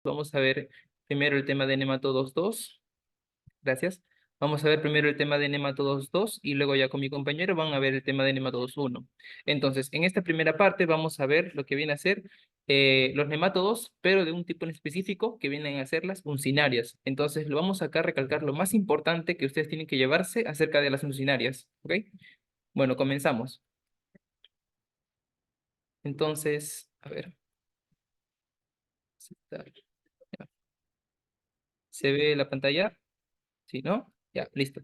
Vamos a ver primero el tema de nematodos 2. Gracias. Vamos a ver primero el tema de nematodos 2 y luego ya con mi compañero van a ver el tema de nematodos 1. Entonces, en esta primera parte vamos a ver lo que viene a ser los nematodos, pero de un tipo en específico que vienen a ser las uncinarias. Entonces, lo vamos acá a recalcar lo más importante que ustedes tienen que llevarse acerca de las uncinarias. ¿Ok? Bueno, comenzamos. Entonces, a ver. ¿Se ve la pantalla? ¿Sí, no? Ya, listo.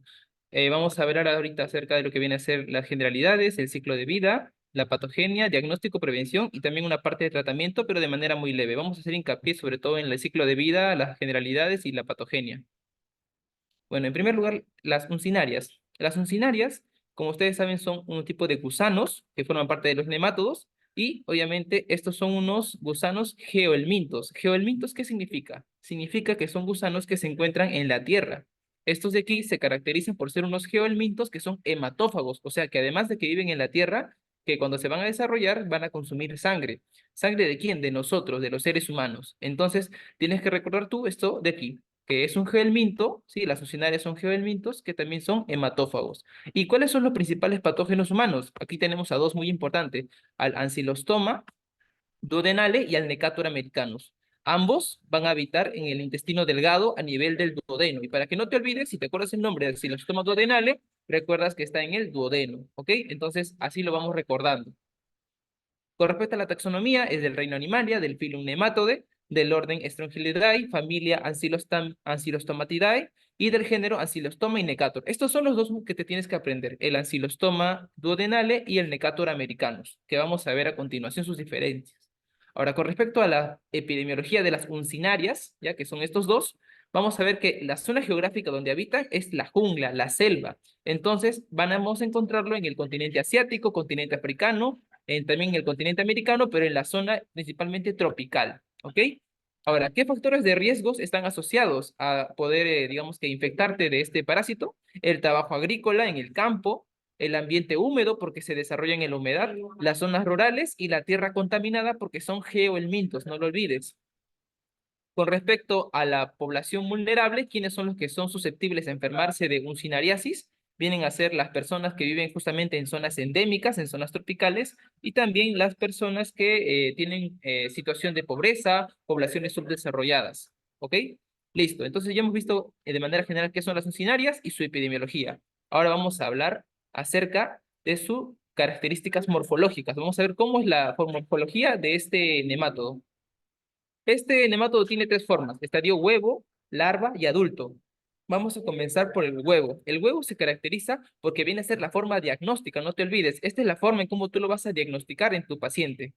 Vamos a ver ahora ahorita acerca de lo que viene a ser las generalidades, el ciclo de vida, la patogenia, diagnóstico, prevención y también una parte de tratamiento, pero de manera muy leve. Vamos a hacer hincapié sobre todo en el ciclo de vida, las generalidades y la patogenia. Bueno, en primer lugar, las uncinarias. Las uncinarias, como ustedes saben, son un tipo de gusanos que forman parte de los nemátodos y obviamente estos son unos gusanos geohelmintos. ¿Geohelmintos qué significa? Significa que son gusanos que se encuentran en la tierra. Estos de aquí se caracterizan por ser unos geohelmintos que son hematófagos, o sea que además de que viven en la tierra, que cuando se van a desarrollar van a consumir sangre. ¿Sangre de quién? De nosotros, de los seres humanos. Entonces, tienes que recordar tú esto de aquí que es un geohelminto, sí, las succinarias son geohelmintos que también son hematófagos. ¿Y cuáles son los principales patógenos humanos? Aquí tenemos a dos muy importantes, al Ancylostoma duodenale y al Necator americanus. Ambos van a habitar en el intestino delgado a nivel del duodeno. Y para que no te olvides, si te acuerdas el nombre del Ancylostoma duodenale, recuerdas que está en el duodeno, ¿ok? Entonces, así lo vamos recordando. Con respecto a la taxonomía, es del reino Animalia, del filum Nematode, del orden Strongylidae, familia Ancylostomatidae y del género Ancylostoma y Necator. Estos son los dos que te tienes que aprender, el Ancylostoma duodenale y el Necator americanus, que vamos a ver a continuación sus diferencias. Ahora, con respecto a la epidemiología de las uncinarias, ya que son estos dos, vamos a ver que la zona geográfica donde habitan es la jungla, la selva. Entonces, vamos a encontrarlo en el continente asiático, continente africano, también en el continente americano, pero en la zona principalmente tropical, ¿ok? Ahora, ¿qué factores de riesgos están asociados a poder, digamos que, infectarte de este parásito? El trabajo agrícola en el campo, el ambiente húmedo porque se desarrolla en la humedad, las zonas rurales y la tierra contaminada porque son geohelmintos, no lo olvides. Con respecto a la población vulnerable, ¿quiénes son los que son susceptibles a enfermarse de uncinariasis? Vienen a ser las personas que viven justamente en zonas endémicas, en zonas tropicales, y también las personas que tienen situación de pobreza, poblaciones subdesarrolladas. ¿Ok? Listo. Entonces ya hemos visto de manera general qué son las uncinarias y su epidemiología. Ahora vamos a hablar acerca de sus características morfológicas. Vamos a ver cómo es la morfología de este nemátodo. Este nematodo tiene tres formas, estadio huevo, larva y adulto. Vamos a comenzar por el huevo. El huevo se caracteriza porque viene a ser la forma diagnóstica, no te olvides. Esta es la forma en cómo tú lo vas a diagnosticar en tu paciente.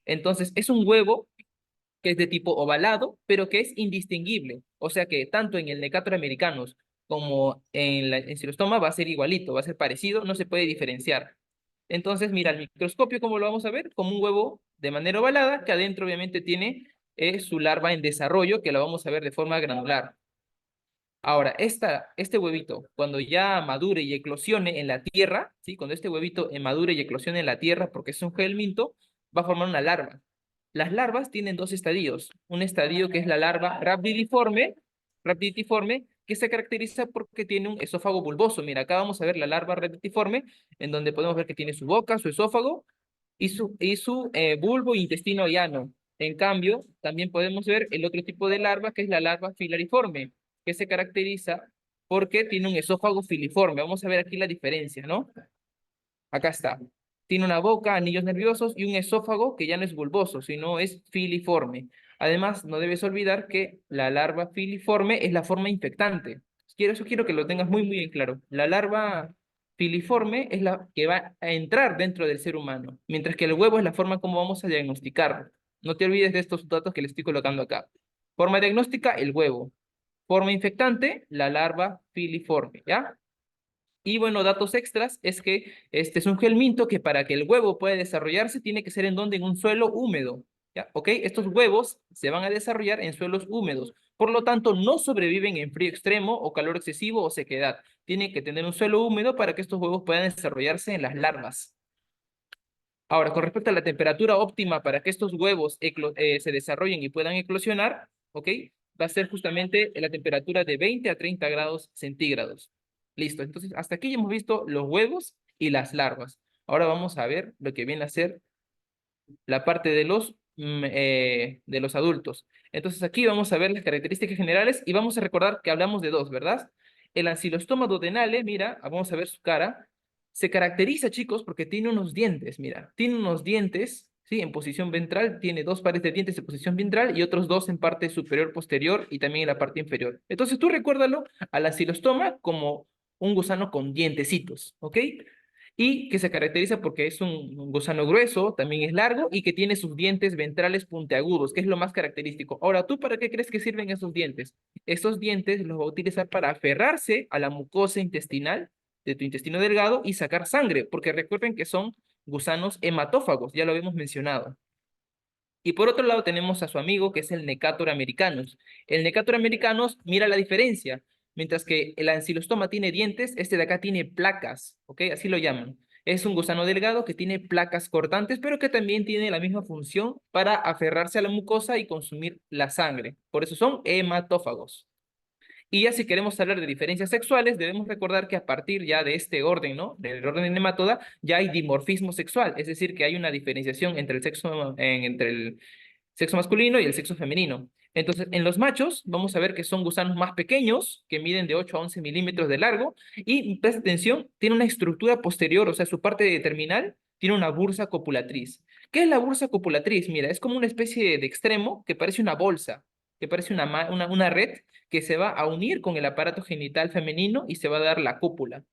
Entonces, es un huevo que es de tipo ovalado, pero que es indistinguible. O sea que tanto en el Necator americanus como en la Encylostoma va a ser igualito, va a ser parecido, no se puede diferenciar. Entonces, mira, el microscopio, ¿cómo lo vamos a ver? Como un huevo de manera ovalada, que adentro obviamente tiene su larva en desarrollo, que la vamos a ver de forma granular. Ahora, este huevito, cuando ya madure y eclosione en la tierra, ¿sí? Cuando este huevito madure y eclosione en la tierra, porque es un gelminto, va a formar una larva. Las larvas tienen dos estadios. Un estadio que es la larva rhabditiforme, que se caracteriza porque tiene un esófago bulboso. Mira, acá vamos a ver la larva rhabditiforme, en donde podemos ver que tiene su boca, su esófago y su bulbo e intestino llano. En cambio, también podemos ver el otro tipo de larva, que es la larva filariforme, que se caracteriza porque tiene un esófago filiforme. Vamos a ver aquí la diferencia, ¿no? Acá está. Tiene una boca, anillos nerviosos y un esófago que ya no es bulboso, sino es filiforme. Además, no debes olvidar que la larva filiforme es la forma infectante. Eso quiero que lo tengas muy, muy en claro. La larva filiforme es la que va a entrar dentro del ser humano, mientras que el huevo es la forma como vamos a diagnosticarlo. No te olvides de estos datos que le estoy colocando acá. Forma diagnóstica, el huevo. Forma infectante, la larva filiforme, ¿ya? Y bueno, datos extras es que este es un gelminto que para que el huevo pueda desarrollarse tiene que ser en donde en un suelo húmedo. ¿Ya? ¿Ok? Estos huevos se van a desarrollar en suelos húmedos. Por lo tanto, no sobreviven en frío extremo o calor excesivo o sequedad. Tienen que tener un suelo húmedo para que estos huevos puedan desarrollarse en las larvas. Ahora, con respecto a la temperatura óptima para que estos huevos se desarrollen y puedan eclosionar, ¿ok? Va a ser justamente la temperatura de 20 a 30 grados centígrados. Listo, entonces hasta aquí ya hemos visto los huevos y las larvas. Ahora vamos a ver lo que viene a ser la parte de los adultos. Entonces aquí vamos a ver las características generales y vamos a recordar que hablamos de dos, ¿verdad? El ancilostoma duodenale, mira, vamos a ver su cara, se caracteriza, chicos, porque tiene unos dientes, mira, tiene unos dientes, ¿sí? En posición ventral, tiene dos pares de dientes en posición ventral y otros dos en parte superior posterior y también en la parte inferior. Entonces tú recuérdalo al ancilostoma como un gusano con dientecitos, ¿ok? Y que se caracteriza porque es un gusano grueso, también es largo y que tiene sus dientes ventrales puntiagudos, que es lo más característico. Ahora, ¿tú para qué crees que sirven esos dientes? Esos dientes los va a utilizar para aferrarse a la mucosa intestinal de tu intestino delgado y sacar sangre, porque recuerden que son gusanos hematófagos, ya lo habíamos mencionado. Y por otro lado tenemos a su amigo que es el Necator americanus. El Necator americanus, mira la diferencia. Mientras que el ancilostoma tiene dientes, este de acá tiene placas, ¿ok? Así lo llaman. Es un gusano delgado que tiene placas cortantes, pero que también tiene la misma función para aferrarse a la mucosa y consumir la sangre. Por eso son hematófagos. Y ya si queremos hablar de diferencias sexuales, debemos recordar que a partir ya de este orden, ¿no? Del orden de nematoda, ya hay dimorfismo sexual, es decir, que hay una diferenciación entre el sexo masculino y el sexo femenino. Entonces, en los machos, vamos a ver que son gusanos más pequeños, que miden de 8 a 11 milímetros de largo, y presta atención, tiene una estructura posterior, o sea, su parte terminal tiene una bursa copulatriz. ¿Qué es la bursa copulatriz? Mira, es como una especie de extremo que parece una bolsa, que parece una red que se va a unir con el aparato genital femenino y se va a dar la cópula.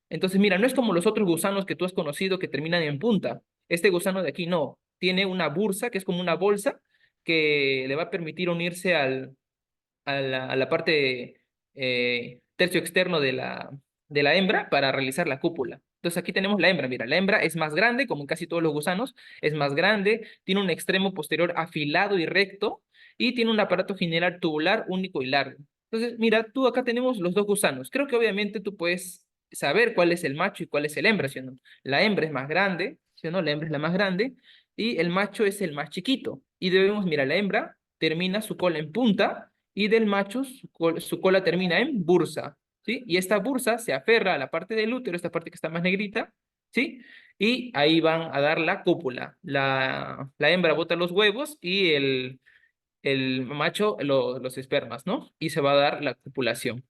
Entonces, mira, no es como los otros gusanos que tú has conocido que terminan en punta. Este gusano de aquí no. Tiene una bursa, que es como una bolsa, que le va a permitir unirse a la parte tercio externo de la hembra para realizar la cúpula. Entonces aquí tenemos la hembra. Mira, la hembra es más grande, como en casi todos los gusanos, es más grande, tiene un extremo posterior afilado y recto y tiene un aparato general tubular único y largo. Entonces, mira, tú acá tenemos los dos gusanos. Creo que obviamente tú puedes saber cuál es el macho y cuál es el hembra, ¿sí o no? La hembra es más grande, ¿sí o no? La hembra es la más grande y el macho es el más chiquito. Y debemos, mira, la hembra termina su cola en punta y del macho su cola termina en bursa, ¿sí? Y esta bursa se aferra a la parte del útero, esta parte que está más negrita, ¿sí? Y ahí van a dar la cópula. La hembra bota los huevos y el macho los espermas, ¿no? Y se va a dar la copulación.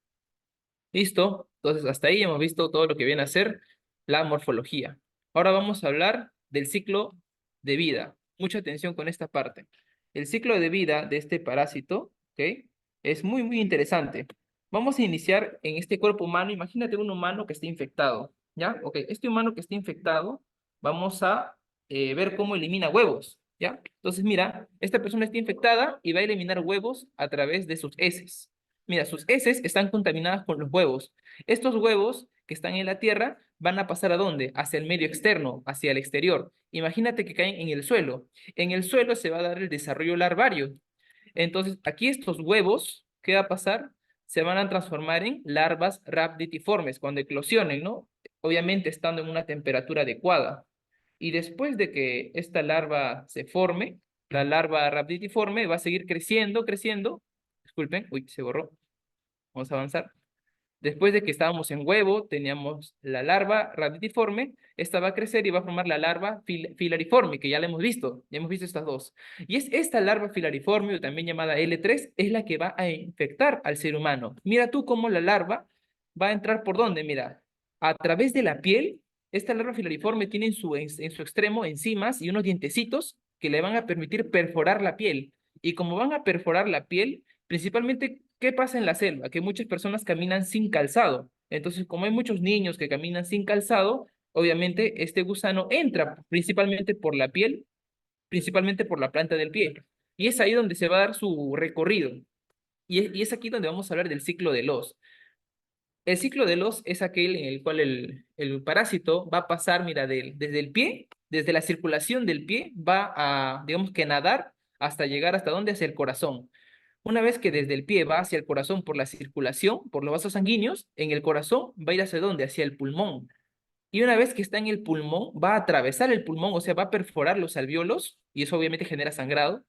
¿Listo? Entonces, hasta ahí hemos visto todo lo que viene a ser la morfología. Ahora vamos a hablar del ciclo de vida. Mucha atención con esta parte. El ciclo de vida de este parásito, ¿ok? Es muy, muy interesante. Vamos a iniciar en este cuerpo humano. Imagínate un humano que esté infectado, ¿ya? Ok, este humano que esté infectado, vamos a ver cómo elimina huevos, ¿ya? Entonces, mira, esta persona está infectada y va a eliminar huevos a través de sus heces. Mira, sus heces están contaminadas con los huevos. Estos huevos que están en la tierra van a pasar ¿a dónde? Hacia el medio externo, hacia el exterior. Imagínate que caen en el suelo. En el suelo se va a dar el desarrollo larvario. Entonces, aquí estos huevos, ¿qué va a pasar? Se van a transformar en larvas rhabditiformes cuando eclosionen, ¿no? Obviamente estando en una temperatura adecuada. Y después de que esta larva se forme, la larva rhabditiforme va a seguir creciendo, creciendo. Disculpen, uy, se borró. Vamos a avanzar. Después de que estábamos en huevo, teníamos la larva raditiforme, esta va a crecer y va a formar la larva filariforme, que ya la hemos visto, ya hemos visto estas dos. Y es esta larva filariforme, o también llamada L3, es la que va a infectar al ser humano. Mira tú cómo la larva va a entrar por dónde, mira, a través de la piel. Esta larva filariforme tiene en su extremo enzimas y unos dientecitos que le van a permitir perforar la piel. Y como van a perforar la piel, principalmente, ¿qué pasa en la selva? Que muchas personas caminan sin calzado. Entonces, como hay muchos niños que caminan sin calzado, obviamente este gusano entra principalmente por la piel, principalmente por la planta del pie. Y es ahí donde se va a dar su recorrido. Y es aquí donde vamos a hablar del ciclo de los. El ciclo de los es aquel en el cual el parásito va a pasar, mira, desde el pie, desde la circulación del pie, va a, digamos que nadar hasta llegar hasta dónde, hacia el corazón. Una vez que desde el pie va hacia el corazón por la circulación, por los vasos sanguíneos, en el corazón va a ir hacia dónde, hacia el pulmón. Y una vez que está en el pulmón, va a atravesar el pulmón, o sea, va a perforar los alvéolos, y eso obviamente genera sangrado,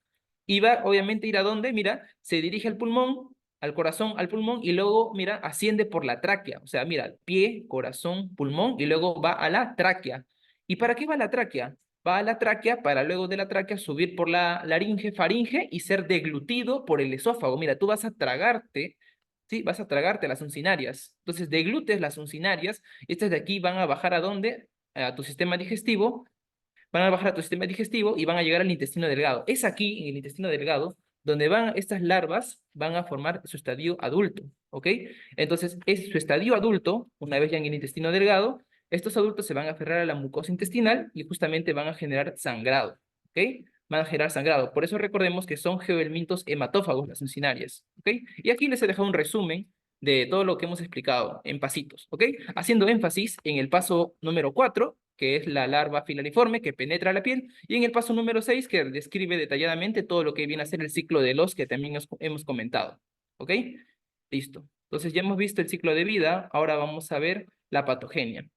Y va, obviamente, ir a dónde, mira, se dirige al pulmón, al corazón, al pulmón, y luego, mira, asciende por la tráquea. O sea, mira, pie, corazón, pulmón, y luego va a la tráquea. ¿Y para qué va la tráquea? Va a la tráquea para luego de la tráquea subir por la laringe, faringe y ser deglutido por el esófago. Mira, tú vas a tragarte, ¿sí? Vas a tragarte las uncinarias. Entonces, deglutes las uncinarias, y estas de aquí van a bajar ¿a dónde? A tu sistema digestivo, van a bajar a tu sistema digestivo y van a llegar al intestino delgado. Es aquí, en el intestino delgado, donde van estas larvas, van a formar su estadio adulto, ¿ok? Entonces, es su estadio adulto, una vez ya en el intestino delgado, estos adultos se van a aferrar a la mucosa intestinal y justamente van a generar sangrado, ¿ok? Van a generar sangrado. Por eso recordemos que son geohelmintos hematófagos las uncinarias, ¿ok? Y aquí les he dejado un resumen de todo lo que hemos explicado en pasitos, ¿ok? Haciendo énfasis en el paso número 4, que es la larva filariforme que penetra la piel, y en el paso número 6, que describe detalladamente todo lo que viene a ser el ciclo de los que también hemos comentado, ¿ok? Listo. Entonces ya hemos visto el ciclo de vida, ahora vamos a ver la patogenia.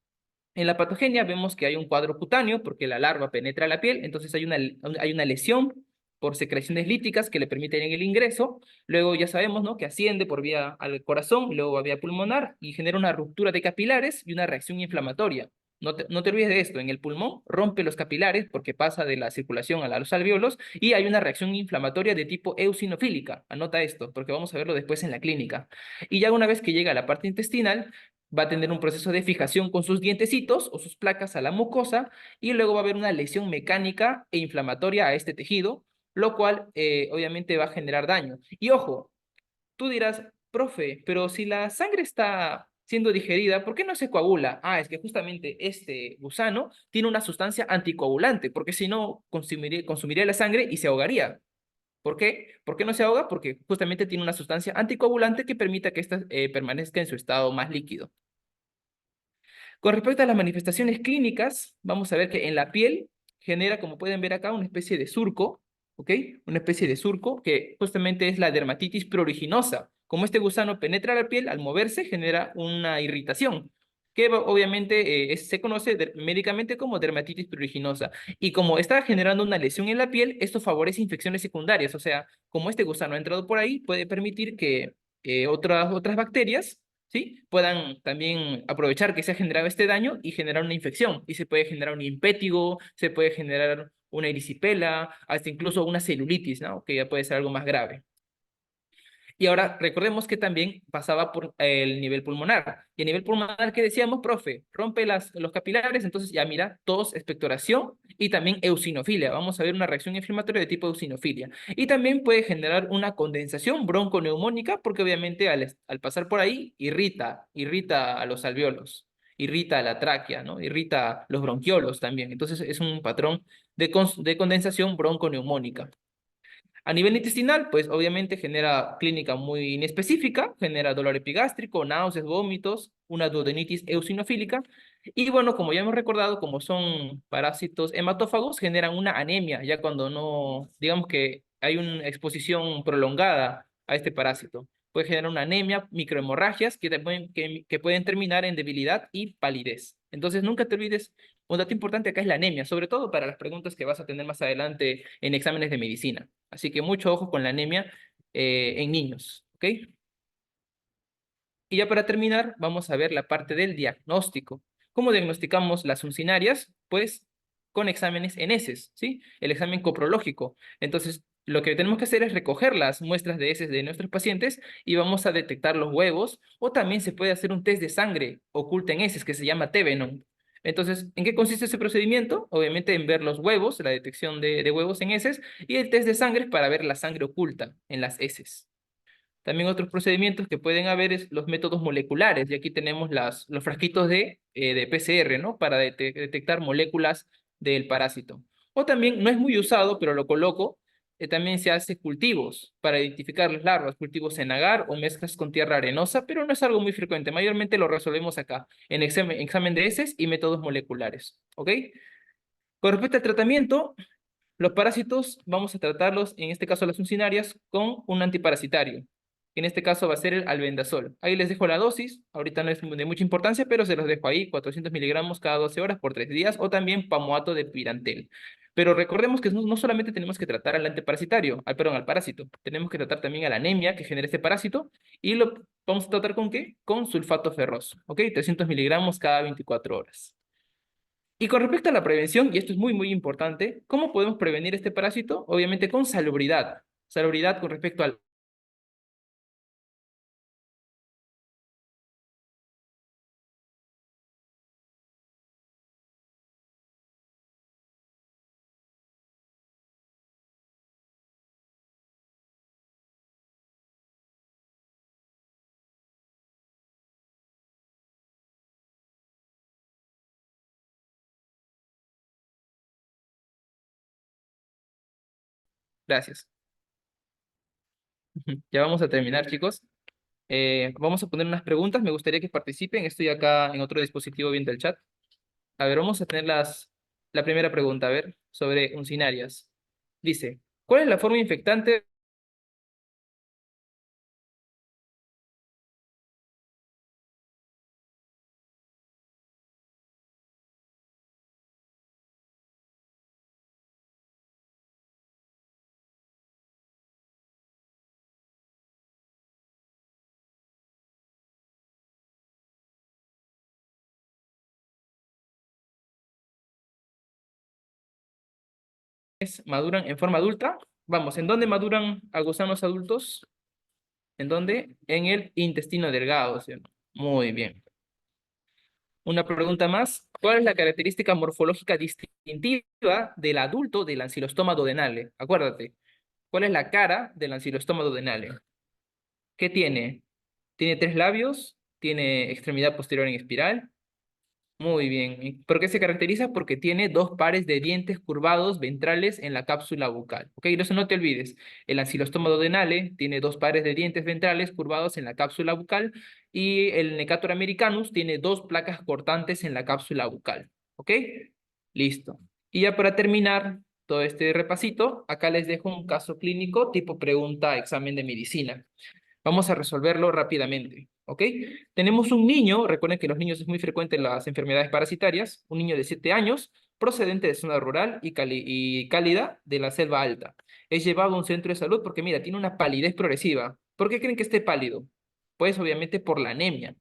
En la patogenia vemos que hay un cuadro cutáneo porque la larva penetra la piel, entonces hay una lesión por secreciones líticas que le permiten el ingreso. Luego ya sabemos, ¿no?, que asciende por vía al corazón, luego a vía pulmonar y genera una ruptura de capilares y una reacción inflamatoria. No te olvides de esto, en el pulmón rompe los capilares porque pasa de la circulación a los alvéolos y hay una reacción inflamatoria de tipo eosinofílica. Anota esto porque vamos a verlo después en la clínica. Y ya una vez que llega a la parte intestinal, va a tener un proceso de fijación con sus dientecitos o sus placas a la mucosa y luego va a haber una lesión mecánica e inflamatoria a este tejido, lo cual obviamente va a generar daño. Y ojo, tú dirás, profe, pero si la sangre está siendo digerida, ¿por qué no se coagula? Ah, es que justamente este gusano tiene una sustancia anticoagulante, porque si no consumiría la sangre y se ahogaría. ¿Por qué? ¿Por qué no se ahoga? Porque justamente tiene una sustancia anticoagulante que permita que ésta permanezca en su estado más líquido. Con respecto a las manifestaciones clínicas, vamos a ver que en la piel genera, como pueden ver acá, una especie de surco, ¿ok? Una especie de surco que justamente es la dermatitis pruriginosa. Como este gusano penetra la piel, al moverse genera una irritación, que obviamente se conoce médicamente como dermatitis pruriginosa. Y como está generando una lesión en la piel, esto favorece infecciones secundarias. O sea, como este gusano ha entrado por ahí, puede permitir que otras bacterias, ¿sí?, puedan también aprovechar que se ha generado este daño y generar una infección. Y se puede generar un impétigo, se puede generar una erisipela, hasta incluso una celulitis, ¿no?, que ya puede ser algo más grave. Y ahora recordemos que también pasaba por el nivel pulmonar. Y a nivel pulmonar, ¿qué decíamos, profe? Rompe los capilares, entonces ya mira, tos, expectoración y también eosinofilia. Vamos a ver una reacción inflamatoria de tipo eosinofilia. Y también puede generar una condensación bronconeumónica porque obviamente al pasar por ahí irrita a los alvéolos, irrita a la tráquea, ¿no? Irrita los bronquiolos también. Entonces es un patrón de condensación bronconeumónica. A nivel intestinal, pues obviamente genera clínica muy inespecífica, genera dolor epigástrico, náuseas, vómitos, una duodenitis eosinofílica. Y bueno, como ya hemos recordado, como son parásitos hematófagos, generan una anemia, ya cuando no, digamos que hay una exposición prolongada a este parásito. Puede generar una anemia, microhemorragias que pueden terminar en debilidad y palidez. Entonces, nunca te olvides, un dato importante acá es la anemia, sobre todo para las preguntas que vas a tener más adelante en exámenes de medicina. Así que mucho ojo con la anemia en niños, ¿ok? Y ya para terminar, vamos a ver la parte del diagnóstico. ¿Cómo diagnosticamos las uncinarias? Pues con exámenes en heces, ¿sí? El examen coprológico. Entonces, lo que tenemos que hacer es recoger las muestras de heces de nuestros pacientes y vamos a detectar los huevos, o también se puede hacer un test de sangre oculta en heces que se llama Tevenon. Entonces, ¿en qué consiste ese procedimiento? Obviamente en ver los huevos, la detección de huevos en heces, y el test de sangre para ver la sangre oculta en las heces. También otros procedimientos que pueden haber es los métodos moleculares, y aquí tenemos los frasquitos de PCR, ¿no?, para detectar moléculas del parásito. O también, no es muy usado, pero lo coloco, también se hace cultivos para identificar las larvas, cultivos en agar o mezclas con tierra arenosa, pero no es algo muy frecuente. Mayormente lo resolvemos acá, en examen de heces y métodos moleculares, ¿ok? Con respecto al tratamiento, los parásitos vamos a tratarlos, en este caso las uncinarias, con un antiparasitario. En este caso va a ser el albendazol. Ahí les dejo la dosis, ahorita no es de mucha importancia, pero se los dejo ahí, 400 miligramos cada 12 horas por 3 días, o también pamoato de pirantel. Pero recordemos que no solamente tenemos que tratar al antiparasitario, perdón, al parásito, tenemos que tratar también a la anemia que genera este parásito, y lo vamos a tratar ¿con qué? Con sulfato ferroso, ¿ok? 300 miligramos cada 24 horas. Y con respecto a la prevención, y esto es muy, muy importante, ¿cómo podemos prevenir este parásito? Obviamente con salubridad. Salubridad con respecto al... Gracias. Ya vamos a terminar, chicos. Vamos a poner unas preguntas. Me gustaría que participen. Estoy acá en otro dispositivo viendo el chat. A ver, vamos a tener la primera pregunta, a ver, sobre uncinarias. Dice, ¿cuál es la forma infectante maduran en forma adulta? Vamos, ¿en dónde maduran a gusanos adultos? ¿En dónde? En el intestino delgado, ¿sí o no? Muy bien. Una pregunta más. ¿Cuál es la característica morfológica distintiva del adulto del ancilostoma duodenale? Acuérdate, ¿cuál es la cara del ancilostoma duodenale? ¿Qué tiene? Tiene tres labios, tiene extremidad posterior en espiral. Muy bien. ¿Y por qué se caracteriza? Porque tiene dos pares de dientes curvados ventrales en la cápsula bucal. ¿Ok? Eso no te olvides. El ancilostoma duodenale tiene dos pares de dientes ventrales curvados en la cápsula bucal y el Necator americanus tiene dos placas cortantes en la cápsula bucal. ¿Ok? Listo. Y ya para terminar todo este repasito, acá les dejo un caso clínico tipo pregunta examen de medicina. Vamos a resolverlo rápidamente, ¿ok? Tenemos un niño, recuerden que en los niños es muy frecuente las enfermedades parasitarias, un niño de 7 años, procedente de zona rural y cálida de la selva alta. Es llevado a un centro de salud porque, mira, tiene una palidez progresiva. ¿Por qué creen que esté pálido? Pues obviamente por la anemia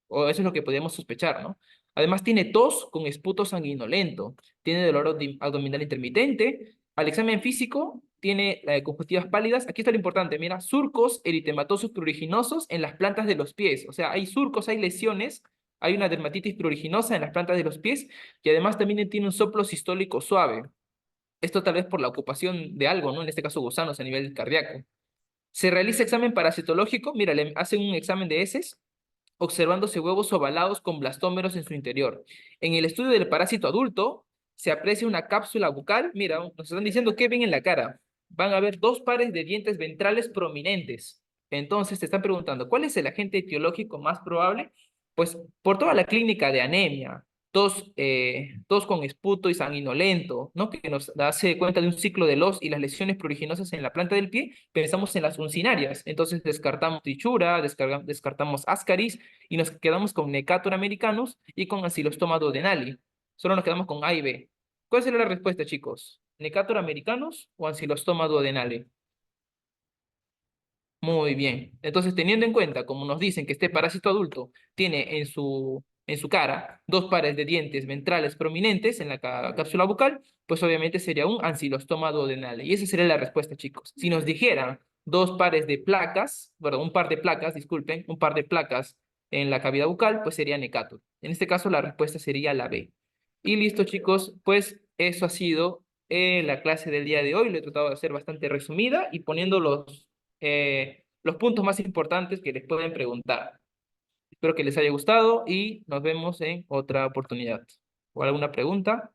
o eso es lo que podríamos sospechar, ¿no? Además tiene tos con esputo sanguinolento, tiene dolor abdominal intermitente, al examen físico tiene conjuntivas pálidas, aquí está lo importante, mira, surcos eritematosos pruriginosos en las plantas de los pies, o sea, hay surcos, hay lesiones, hay una dermatitis pruriginosa en las plantas de los pies y además también tiene un soplo sistólico suave. Esto tal vez por la ocupación de algo, ¿no? En este caso gusanos a nivel cardíaco. Se realiza examen parasitológico, mira, le hacen un examen de heces observándose huevos ovalados con blastómeros en su interior. En el estudio del parásito adulto, se aprecia una cápsula bucal. Mira, nos están diciendo qué ven en la cara. Van a ver dos pares de dientes ventrales prominentes. Entonces te están preguntando, ¿cuál es el agente etiológico más probable? Pues por toda la clínica de anemia, tos con esputo y sanguinolento, ¿no? Que nos hace cuenta de un ciclo de los y las lesiones pruriginosas en la planta del pie, pensamos en las uncinarias. Entonces descartamos Tichura, descartamos Ascaris y nos quedamos con Necator americanus y con Ancylostoma duodenale. Solo nos quedamos con A y B. ¿Cuál será la respuesta, chicos? ¿Necator americanus o Ancylostoma duodenale? Muy bien. Entonces, teniendo en cuenta, como nos dicen que este parásito adulto tiene en su cara dos pares de dientes ventrales prominentes en la cápsula bucal, pues obviamente sería un ancilostoma duodenale. Y esa sería la respuesta, chicos. Si nos dijeran dos pares de placas, bueno, un par de placas, disculpen, un par de placas en la cavidad bucal, pues sería necator. En este caso, la respuesta sería la B. Y listo, chicos, pues eso ha sido la clase del día de hoy. Lo he tratado de hacer bastante resumida y poniendo los puntos más importantes que les pueden preguntar. Espero que les haya gustado y nos vemos en otra oportunidad. ¿O alguna pregunta?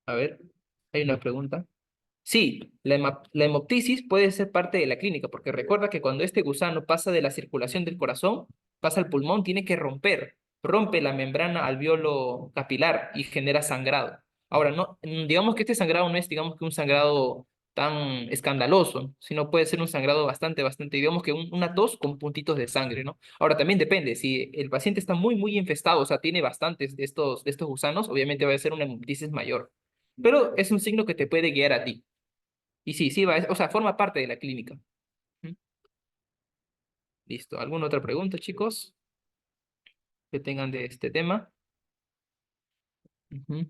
A ver, hay una pregunta. Sí, la hemoptisis puede ser parte de la clínica, porque recuerda que cuando este gusano pasa de la circulación del corazón, pasa al pulmón, tiene que rompe la membrana alveolo capilar y genera sangrado. Ahora, no, digamos que este sangrado no es, digamos que un sangrado tan escandaloso, sino puede ser un sangrado bastante, digamos que una tos con puntitos de sangre, ¿no? Ahora también depende, si el paciente está muy infestado, o sea, tiene bastantes de estos gusanos, obviamente va a ser una hemoptisis mayor, pero es un signo que te puede guiar a ti. Y sí, va, o sea, forma parte de la clínica. Ujú. Listo. ¿Alguna otra pregunta, chicos, que tengan de este tema? Ujú.